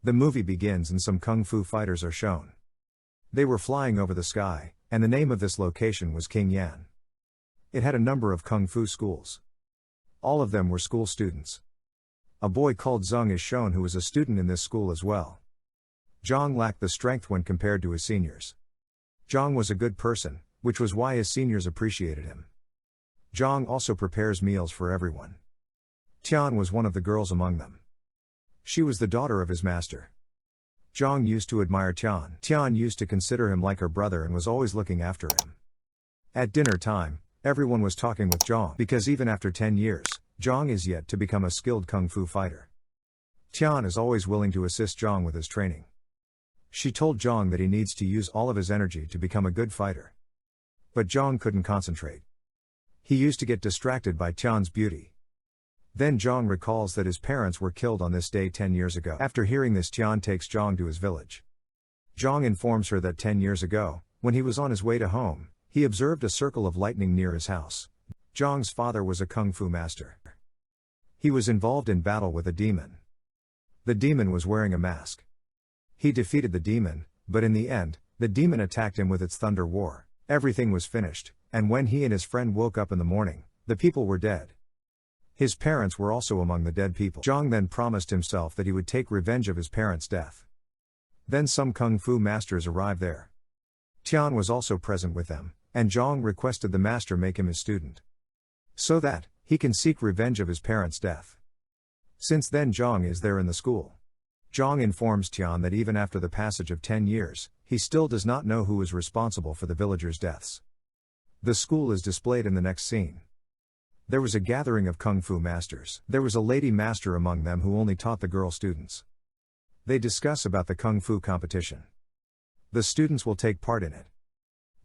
The movie begins and some kung fu fighters are shown. They were flying over the sky, and the name of this location was King Yan. It had a number of kung fu schools. All of them were school students. A boy called Zheng is shown who was a student in this school as well. Zhang lacked the strength when compared to his seniors. Zhang was a good person, which was why his seniors appreciated him. Zhang also prepares meals for everyone. Tian was one of the girls among them. She was the daughter of his master. Zhang used to admire Tian. Tian used to consider him like her brother and was always looking after him. At dinner time, everyone was talking with Zhang because even after 10 years, Zhang is yet to become a skilled kung fu fighter. Tian is always willing to assist Zhang with his training. She told Zhang that he needs to use all of his energy to become a good fighter. But Zhang couldn't concentrate. He used to get distracted by Tian's beauty. Then Zhang recalls that his parents were killed on this day 10 years ago. After hearing this, Tian takes Zhang to his village. Zhang informs her that 10 years ago, when he was on his way to home, he observed a circle of lightning near his house. Zhang's father was a kung fu master. He was involved in battle with a demon. The demon was wearing a mask. He defeated the demon, but in the end, the demon attacked him with its thunder war. Everything was finished, and when he and his friend woke up in the morning, the people were dead. His parents were also among the dead people. Zhang then promised himself that he would take revenge of his parents' death. Then some kung fu masters arrived there. Tian was also present with them, and Zhang requested the master make him his student, so that he can seek revenge of his parents' death. Since then Zhang is there in the school. Zhang informs Tian that even after the passage of 10 years, he still does not know who is responsible for the villagers' deaths. The school is displayed in the next scene. There was a gathering of kung fu masters. There was a lady master among them who only taught the girl students. They discuss about the kung fu competition. The students will take part in it.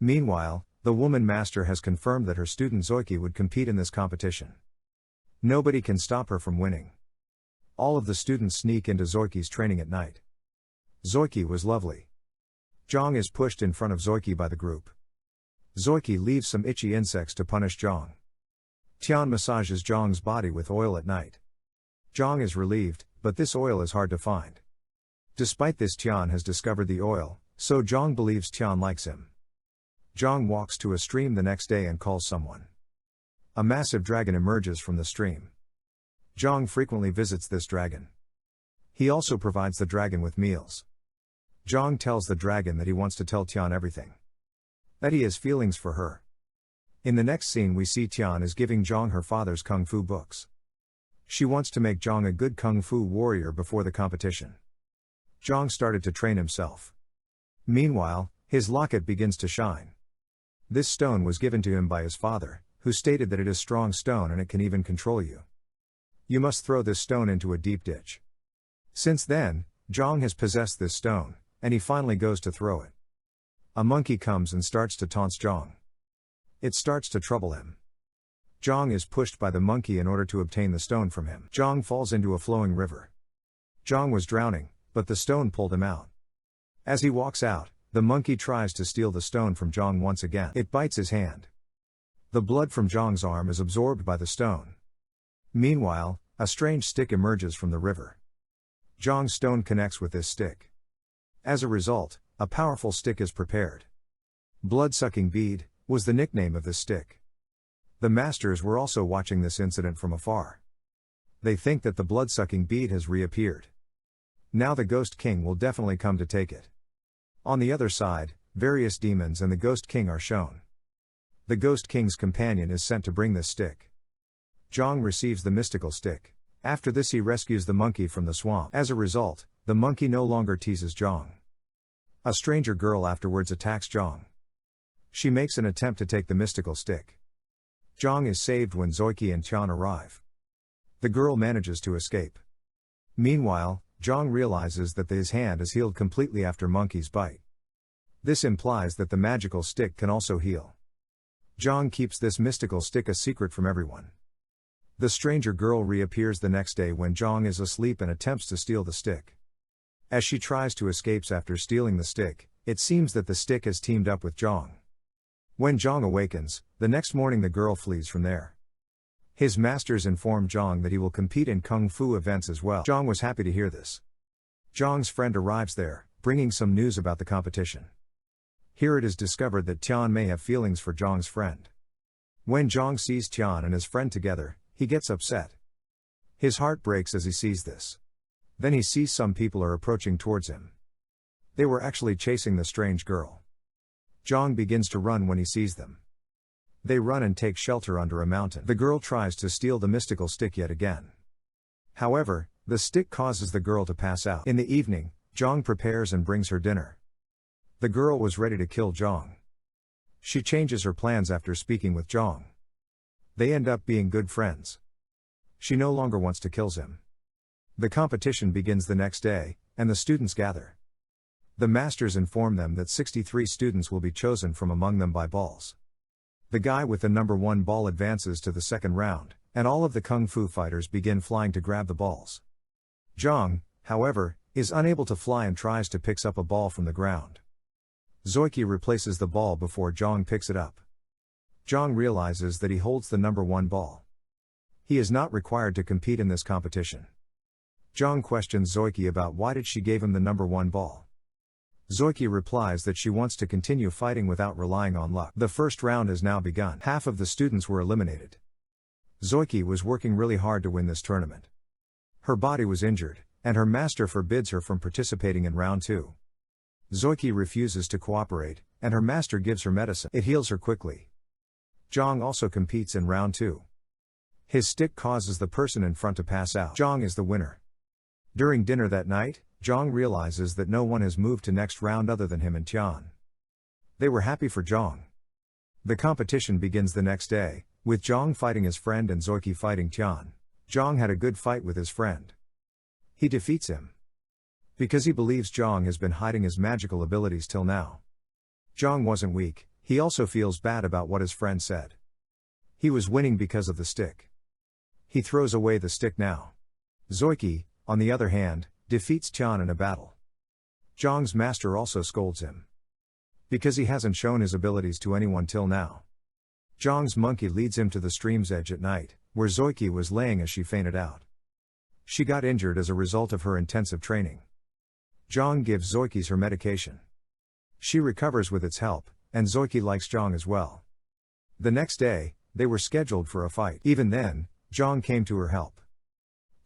Meanwhile, the woman master has confirmed that her student Zoiki would compete in this competition. Nobody can stop her from winning. All of the students sneak into Zoiki's training at night. Zoiki was lovely. Zhang is pushed in front of Zoiki by the group. Zoiki leaves some itchy insects to punish Zhang. Tian massages Zhang's body with oil at night. Zhang is relieved, but this oil is hard to find. Despite this, Tian has discovered the oil, so Zhang believes Tian likes him. Zhang walks to a stream the next day and calls someone. A massive dragon emerges from the stream. Zhang frequently visits this dragon. He also provides the dragon with meals. Zhang tells the dragon that he wants to tell Tian everything. That he has feelings for her. In the next scene we see Tian is giving Zhang her father's kung fu books. She wants to make Zhang a good kung fu warrior before the competition. Zhang started to train himself. Meanwhile, his locket begins to shine. This stone was given to him by his father, who stated that it is strong stone and it can even control you. You must throw this stone into a deep ditch. Since then, Zhang has possessed this stone, and he finally goes to throw it. A monkey comes and starts to taunt Zhang. It starts to trouble him. Zhang is pushed by the monkey in order to obtain the stone from him. Zhang falls into a flowing river. Zhang was drowning, but the stone pulled him out. As he walks out, the monkey tries to steal the stone from Zhang once again. It bites his hand. The blood from Zhang's arm is absorbed by the stone. Meanwhile, a strange stick emerges from the river. Zhang's stone connects with this stick. As a result, a powerful stick is prepared. Blood-sucking bead was the nickname of this stick. The masters were also watching this incident from afar. They think that the blood-sucking bead has reappeared. Now the Ghost King will definitely come to take it. On the other side, various demons and the Ghost King are shown. The Ghost King's companion is sent to bring this stick. Zhang receives the mystical stick. After this he rescues the monkey from the swamp. As a result, the monkey no longer teases Zhang. A stranger girl afterwards attacks Zhang. She makes an attempt to take the mystical stick. Zhang is saved when Zoiki and Tian arrive. The girl manages to escape. Meanwhile, Zhang realizes that his hand is healed completely after monkey's bite. This implies that the magical stick can also heal. Zhang keeps this mystical stick a secret from everyone. The stranger girl reappears the next day when Zhang is asleep and attempts to steal the stick. As she tries to escape after stealing the stick, it seems that the stick has teamed up with Zhang. When Zhang awakens, the next morning the girl flees from there. His masters inform Zhang that he will compete in kung fu events as well. Zhang was happy to hear this. Zhang's friend arrives there, bringing some news about the competition. Here it is discovered that Tian may have feelings for Zhang's friend. When Zhang sees Tian and his friend together, he gets upset. His heart breaks as he sees this. Then he sees some people are approaching towards him. They were actually chasing the strange girl. Zhang begins to run when he sees them. They run and take shelter under a mountain. The girl tries to steal the mystical stick yet again. However, the stick causes the girl to pass out. In the evening, Zhang prepares and brings her dinner. The girl was ready to kill Zhang. She changes her plans after speaking with Zhang. They end up being good friends. She no longer wants to kill him. The competition begins the next day, and the students gather. The masters inform them that 63 students will be chosen from among them by balls. The guy with the number 1 ball advances to the second round, and all of the kung fu fighters begin flying to grab the balls. Zhang, however, is unable to fly and tries to pick up a ball from the ground. Zoiki replaces the ball before Zhang picks it up. Zhang realizes that he holds the number 1 ball. He is not required to compete in this competition. Zhang questions Zoiki about why did she give him the number 1 ball. Zoiki replies that she wants to continue fighting without relying on luck. The first round has now begun. Half of the students were eliminated. Zoiki was working really hard to win this tournament. Her body was injured, and her master forbids her from participating in round 2. Zoiki refuses to cooperate, and her master gives her medicine. It heals her quickly. Zhang also competes in round 2. His stick causes the person in front to pass out. Zhang is the winner. During dinner that night, Zhang realizes that no one has moved to next round other than him and Tian. They were happy for Zhang. The competition begins the next day, with Zhang fighting his friend and Zoiki fighting Tian. Zhang had a good fight with his friend. He defeats him. Because he believes Zhang has been hiding his magical abilities till now. Zhang wasn't weak, he also feels bad about what his friend said. He was winning because of the stick. He throws away the stick now. Zoiki, on the other hand, defeats Tian in a battle. Zhang's master also scolds him. Because he hasn't shown his abilities to anyone till now. Zhang's monkey leads him to the stream's edge at night, where Zoiki was laying as she fainted out. She got injured as a result of her intensive training. Zhang gives Zoiki her medication. She recovers with its help, and Zoiki likes Zhang as well. The next day, they were scheduled for a fight. Even then, Zhang came to her help.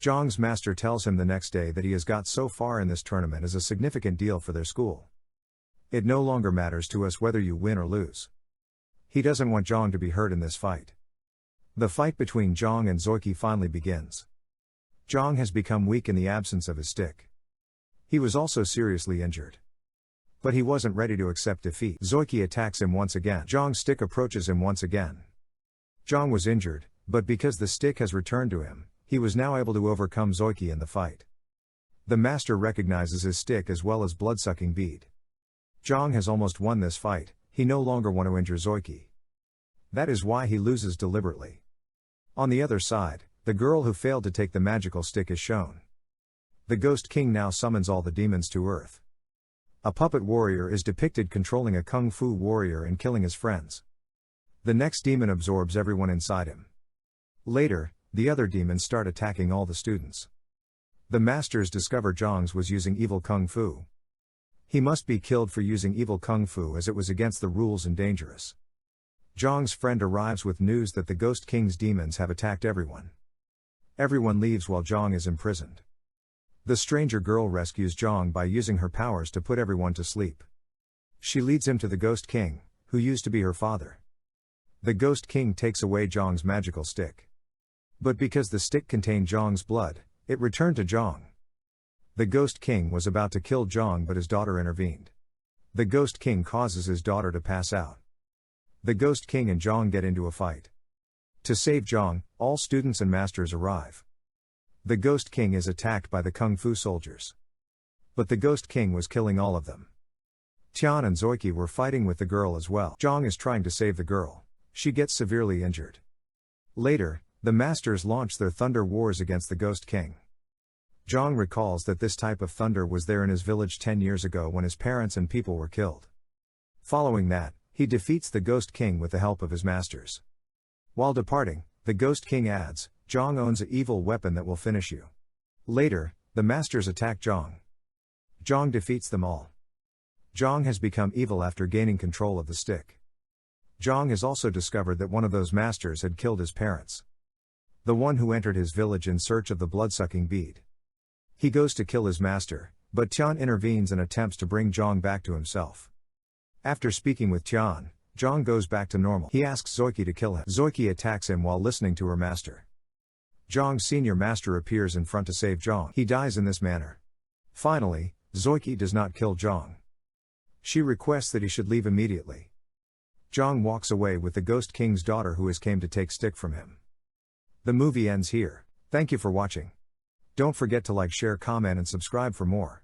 Zhang's master tells him the next day that he has got so far in this tournament is a significant deal for their school. It no longer matters to us whether you win or lose. He doesn't want Zhang to be hurt in this fight. The fight between Zhang and Zoiki finally begins. Zhang has become weak in the absence of his stick. He was also seriously injured. But he wasn't ready to accept defeat. Zoiki attacks him once again. Zhang's stick approaches him once again. Zhang was injured, but because the stick has returned to him, he was now able to overcome Zoiki in the fight. The master recognizes his stick as well as blood-sucking bead. Zhang has almost won this fight, he no longer wants to injure Zoiki. That is why he loses deliberately. On the other side, the girl who failed to take the magical stick is shown. The Ghost King now summons all the demons to Earth. A puppet warrior is depicted controlling a kung fu warrior and killing his friends. The next demon absorbs everyone inside him. Later, the other demons start attacking all the students. The masters discover Zhang was using evil kung fu. He must be killed for using evil kung fu as it was against the rules and dangerous. Zhang's friend arrives with news that the Ghost King's demons have attacked everyone. Everyone leaves while Zhang is imprisoned. The stranger girl rescues Zhang by using her powers to put everyone to sleep. She leads him to the Ghost King, who used to be her father. The Ghost King takes away Zhang's magical stick. But because the stick contained Zhang's blood, it returned to Zhang. The Ghost King was about to kill Zhang but his daughter intervened. The Ghost King causes his daughter to pass out. The Ghost King and Zhang get into a fight. To save Zhang, all students and masters arrive. The Ghost King is attacked by the Kung Fu soldiers. But the Ghost King was killing all of them. Tian and Zoiki were fighting with the girl as well. Zhang is trying to save the girl. She gets severely injured. Later, the masters launch their thunder wars against the Ghost King. Zhang recalls that this type of thunder was there in his village 10 years ago when his parents and people were killed. Following that, he defeats the Ghost King with the help of his masters. While departing, the Ghost King adds, Zhang owns an evil weapon that will finish you. Later, the masters attack Zhang. Zhang defeats them all. Zhang has become evil after gaining control of the stick. Zhang has also discovered that one of those masters had killed his parents. The one who entered his village in search of the blood-sucking bead. He goes to kill his master, but Tian intervenes and attempts to bring Zhang back to himself. After speaking with Tian, Zhang goes back to normal. He asks Zoiki to kill him. Zoiki attacks him while listening to her master. Zhang's senior master appears in front to save Zhang. He dies in this manner. Finally, Zoiki does not kill Zhang. She requests that he should leave immediately. Zhang walks away with the Ghost King's daughter who has came to take stick from him. The movie ends here. Thank you for watching. Don't forget to like, share, comment and subscribe for more.